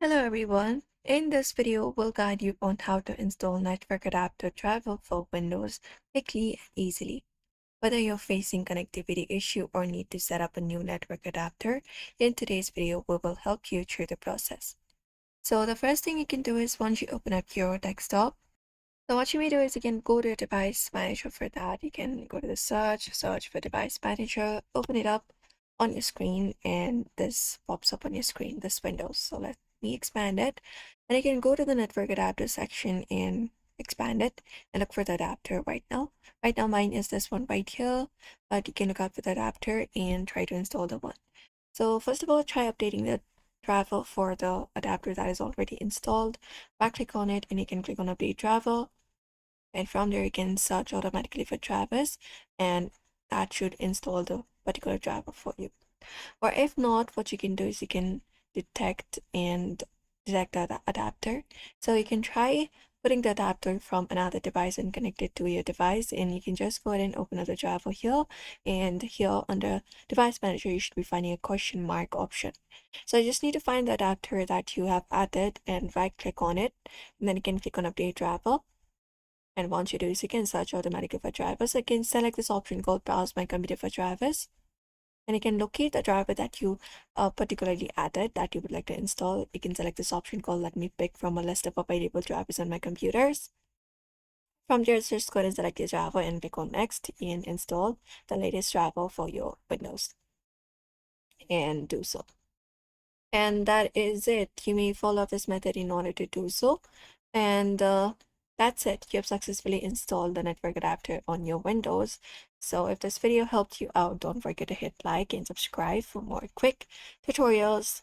Hello everyone. In this video, we'll guide you on how to install Network Adapter Driver for Windows quickly and easily. Whether you're facing connectivity issue or need to set up a new network adapter, in today's video, we will help you through the process. So the first thing you can do is once you open up your desktop, so what you may do is you can go to Device Manager. For that, you can go to the search for Device Manager, open it up on your screen, and this pops up on your screen, this window. So let me expand it. And you can go to the network adapter section and expand it and look for the adapter right now. Right now, mine is this one right here, but you can look up for the adapter and try to install the one. So first of all, try updating the driver for the adapter that is already installed. Back click on it and you can click on update driver, and from there you can search automatically for drivers, and that should install the particular driver for you. Or if not, what you can do is you can detect the adapter. So you can try putting the adapter from another device and connect it to your device, and you can just go ahead and open up the driver here, and here under device manager you should be finding a question mark option. So you just need to find the adapter that you have added and right click on it, and then you can click on update driver. And once you do is you can search automatically for drivers. So you can select this option called browse my computer for drivers, and you can locate the driver that you particularly added that you would like to install. You can select this option called let me pick from a list of available drivers on my computers. From there, just go ahead and select your driver and click on next and install the latest driver for your Windows and do so. And that is it. You may follow this method in order to do so. And that's it. You have successfully installed the network adapter on your Windows. So if this video helped you out, don't forget to hit like and subscribe for more quick tutorials.